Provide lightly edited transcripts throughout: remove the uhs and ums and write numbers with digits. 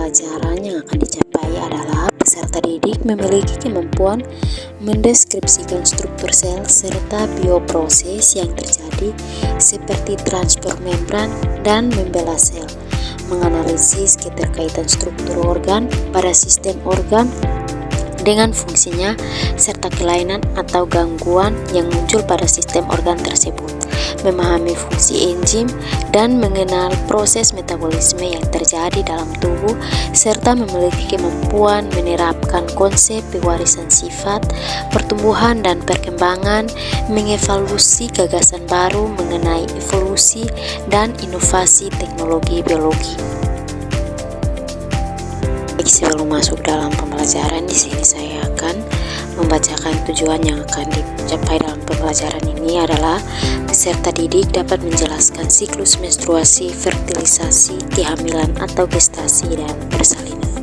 pembelajaran yang akan dicapai adalah peserta didik memiliki kemampuan mendeskripsikan struktur sel serta bioproses yang terjadi seperti transport membran dan membela sel, menganalisis keterkaitan struktur organ pada sistem organ dengan fungsinya, serta kelainan atau gangguan yang muncul pada sistem organ tersebut, memahami fungsi enzim dan mengenal proses metabolisme yang terjadi dalam tubuh, serta memiliki kemampuan menerapkan konsep pewarisan sifat, pertumbuhan dan perkembangan, mengevaluasi gagasan baru mengenai evolusi dan inovasi teknologi biologi. Sebelum masuk dalam pembelajaran, di sini saya akan membacakan tujuan yang akan dicapai dalam pembelajaran ini adalah peserta didik dapat menjelaskan siklus menstruasi, fertilisasi, kehamilan atau gestasi, dan persalinan.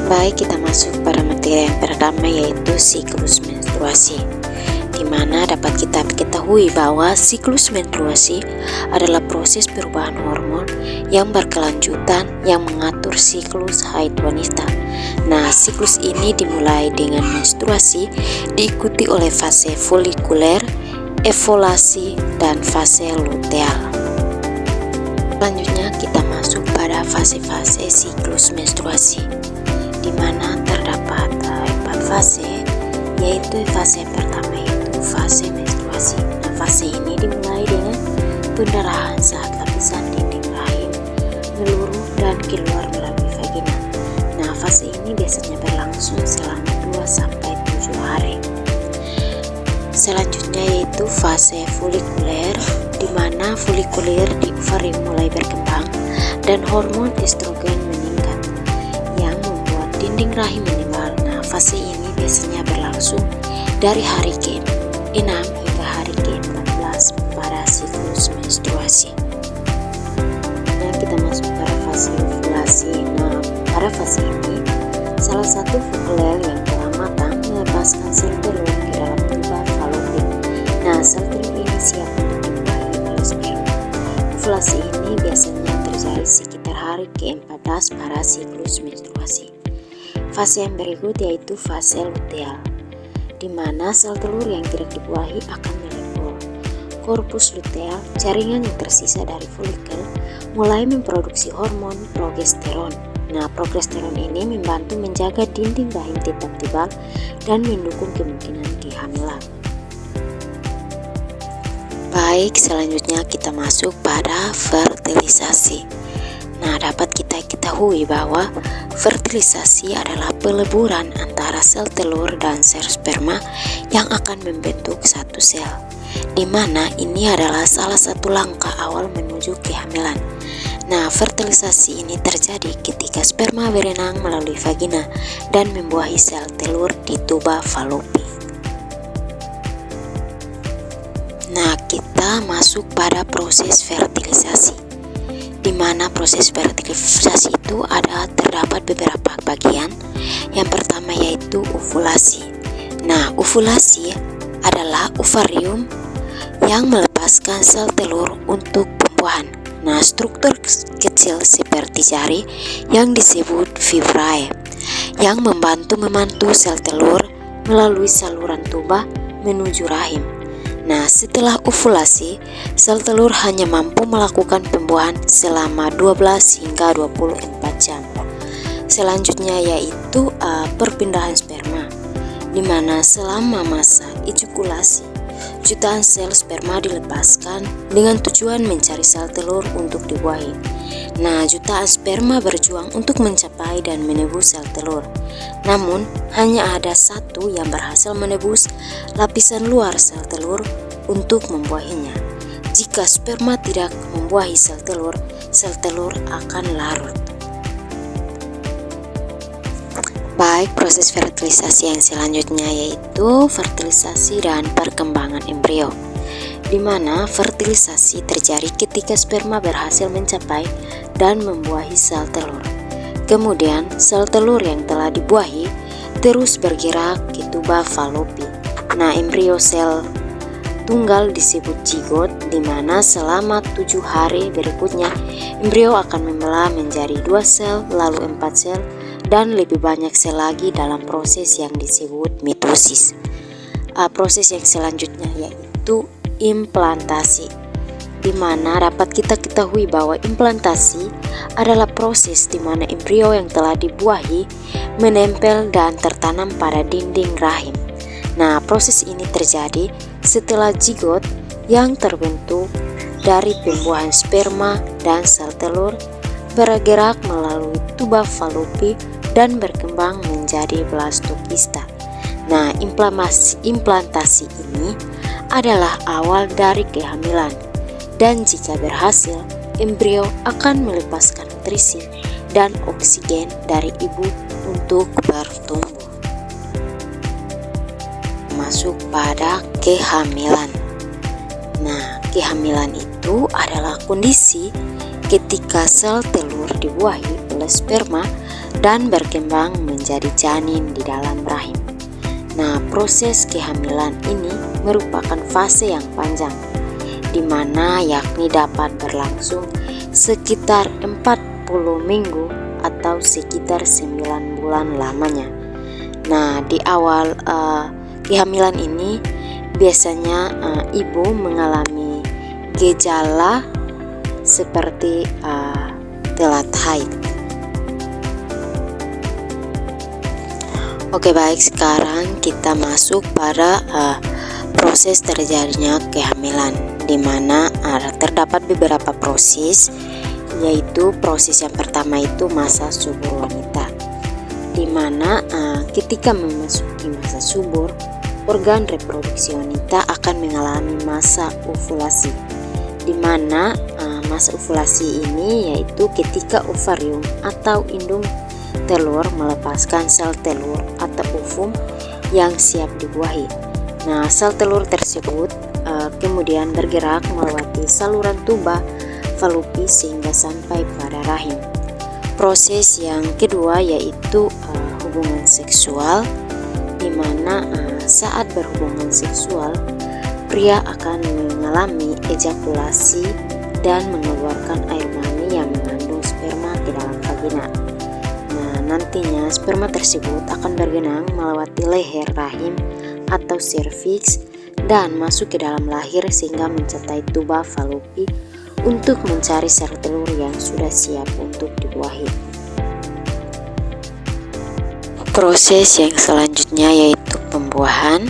Baik, kita masuk pada materi yang pertama, yaitu siklus menstruasi, di mana dapat kita ketahui bahwa siklus menstruasi adalah proses perubahan hormon yang berkelanjutan yang mengatur siklus haid wanita. Nah, siklus ini dimulai dengan menstruasi, diikuti oleh fase folikuler, ovulasi, dan fase luteal. Selanjutnya kita masuk pada fase-fase siklus menstruasi, di mana terdapat 4 fase, yaitu fase pertama yaitu fase menstruasi. Nah, fase ini dimulai dengan pendarahan saat lapisan dinding rahim meluruh dan keluar melalui vagina. Nah, fase ini biasanya berlangsung selama 2-7 hari. Selanjutnya yaitu fase folikuler, di mana folikuler di ovarium mulai berkembang dan hormon estrogen meningkat yang membuat dinding rahim menebal. Nah, fase ini biasanya berlangsung dari hari ke-6 hingga hari ke-14 pada siklus menstruasi. Nah, kita masuk pada fase ovulasi. Nah, pada fase ini salah satu folikuler yang telah matang melepaskan sel telur ke dalam tuba falopik. Nah, sel telur ini siap untuk dibuahi oleh sperma. Ovulasi ini biasanya terjadi sekitar hari ke-14 pada siklus menstruasi. Fase yang berikut yaitu fase luteal, di mana sel telur yang tidak dibuahi akan melebur. Korpus luteal, jaringan yang tersisa dari folikel, mulai memproduksi hormon progesteron. Nah, progesteron ini membantu menjaga dinding rahim tetap tebal dan mendukung kemungkinan kehamilan. Baik, selanjutnya kita masuk pada fertilisasi. Nah, dapat kita ketahui bahwa fertilisasi adalah peleburan antara sel telur dan sel sperma yang akan membentuk satu sel, di mana ini adalah salah satu langkah awal menuju kehamilan. Nah, fertilisasi ini terjadi ketika sperma berenang melalui vagina dan membuahi sel telur di tuba falopik. Nah, kita masuk pada proses fertilisasi, di mana proses fertilisasi itu terdapat beberapa bagian. Yang pertama yaitu ovulasi. Nah, ovulasi adalah ovarium yang melepaskan sel telur untuk pembuahan. Nah, struktur kecil seperti jari yang disebut fibrae yang membantu sel telur melalui saluran tuba menuju rahim. Nah, setelah ovulasi, sel telur hanya mampu melakukan pembuahan selama 12 hingga 24 jam. Selanjutnya yaitu perpindahan sperma, di mana selama masa ejakulasi, jutaan sel sperma dilepaskan dengan tujuan mencari sel telur untuk dibuahi. Nah, jutaan sperma berjuang untuk mencapai dan menebus sel telur. Namun, hanya ada satu yang berhasil menebus lapisan luar sel telur untuk membuahinya. Jika sperma tidak membuahi sel telur akan larut. Baik, proses fertilisasi yang selanjutnya yaitu fertilisasi dan perkembangan embrio, di mana fertilisasi terjadi ketika sperma berhasil mencapai dan membuahi sel telur. Kemudian, sel telur yang telah dibuahi terus bergerak ke tuba falopik. Nah, embrio sel tunggal disebut zigot, di mana selama 7 hari berikutnya embrio akan membelah menjadi 2 sel, lalu 4 sel, dan lebih banyak sel lagi dalam proses yang disebut mitosis. Proses yang selanjutnya yaitu implantasi, di mana dapat kita ketahui bahwa implantasi adalah proses di mana embrio yang telah dibuahi menempel dan tertanam pada dinding rahim. Nah, proses ini terjadi setelah zigot yang terbentuk dari pembuahan sperma dan sel telur bergerak melalui tuba Fallopi dan berkembang menjadi blastokista. Nah, implantasi ini adalah awal dari kehamilan, dan jika berhasil, embrio akan melepaskan nutrisi dan oksigen dari ibu untuk bertumbuh. Masuk pada kehamilan. Nah, kehamilan itu adalah kondisi ketika sel telur dibuahi oleh sperma dan berkembang menjadi janin di dalam rahim. Nah, proses kehamilan ini merupakan fase yang panjang, di mana yakni dapat berlangsung sekitar 40 minggu atau sekitar 9 bulan lamanya. Nah, di awal kehamilan ini biasanya ibu mengalami gejala seperti telat haid. Oke, baik, sekarang kita masuk pada proses terjadinya kehamilan, di mana terdapat beberapa proses, yaitu proses yang pertama itu masa subur wanita, di mana ketika memasuki masa subur, organ reproduksi wanita akan mengalami masa ovulasi, di mana masa ovulasi ini yaitu ketika ovarium atau indung telur melepaskan sel telur atau ovum yang siap dibuahi. Nah, sel telur tersebut kemudian bergerak melewati saluran tuba Fallopi sehingga sampai pada rahim. Proses yang kedua yaitu hubungan seksual, di mana saat berhubungan seksual pria akan mengalami ejakulasi dan mengeluarkan air mani yang mengandung sperma ke dalam vagina. Nah, nantinya sperma tersebut akan bergenang melewati leher rahim atau serviks dan masuk ke dalam lahir sehingga mencapai tuba Fallopi untuk mencari sel telur yang sudah siap untuk dibuahi. Proses yang selanjutnya yaitu pembuahan,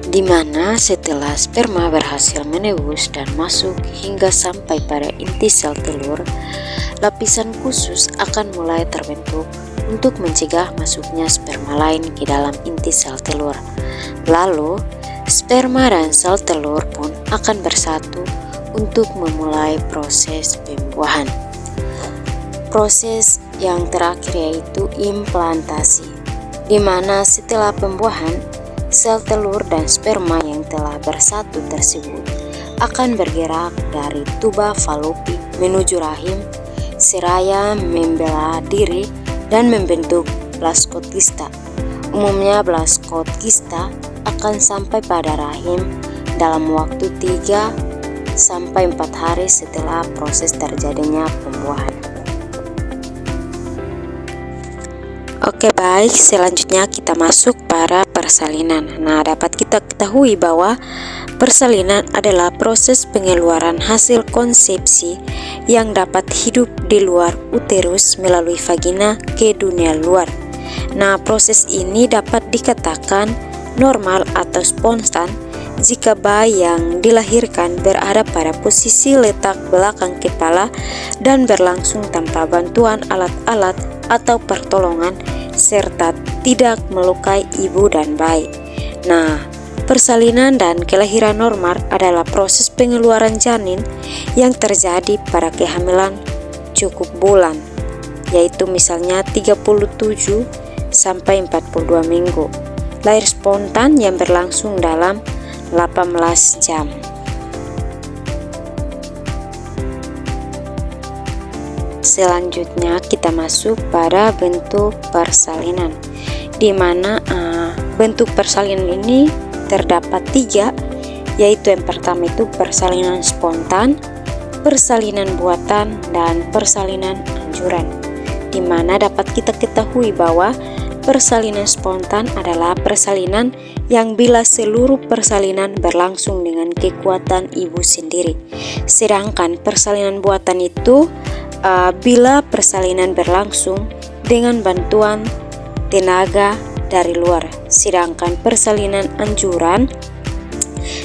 di mana setelah sperma berhasil menembus dan masuk hingga sampai pada inti sel telur, lapisan khusus akan mulai terbentuk untuk mencegah masuknya sperma lain ke dalam inti sel telur. Lalu, sperma dan sel telur pun akan bersatu untuk memulai proses pembuahan. Proses yang terakhir yaitu implantasi, di mana setelah pembuahan, sel telur dan sperma yang telah bersatu tersebut akan bergerak dari tuba Fallopi menuju rahim seraya membelah diri dan membentuk blastokista. Umumnya blastokista akan sampai pada rahim dalam waktu 3-4 hari setelah proses terjadinya pembuahan. Oke, baik, selanjutnya kita masuk pada persalinan. Nah, dapat kita ketahui bahwa persalinan adalah proses pengeluaran hasil konsepsi yang dapat hidup di luar uterus melalui vagina ke dunia luar. Nah, proses ini dapat dikatakan normal atau spontan jika bayi yang dilahirkan berada pada posisi letak belakang kepala dan berlangsung tanpa bantuan alat-alat atau pertolongan serta tidak melukai ibu dan bayi. Nah, persalinan dan kelahiran normal adalah proses pengeluaran janin yang terjadi pada kehamilan cukup bulan, yaitu misalnya 37 sampai 42 minggu. Lahir spontan yang berlangsung dalam 18 jam. Selanjutnya kita masuk pada bentuk persalinan, di mana bentuk persalinan ini terdapat 3, yaitu yang pertama itu persalinan spontan, persalinan buatan, dan persalinan anjuran, di mana dapat kita ketahui bahwa persalinan spontan adalah persalinan yang bila seluruh persalinan berlangsung dengan kekuatan ibu sendiri. Sedangkan persalinan buatan itu bila persalinan berlangsung dengan bantuan tenaga dari luar. Sedangkan persalinan anjuran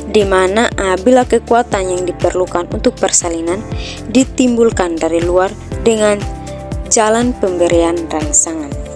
di mana bila kekuatan yang diperlukan untuk persalinan ditimbulkan dari luar dengan jalan pemberian rangsangan.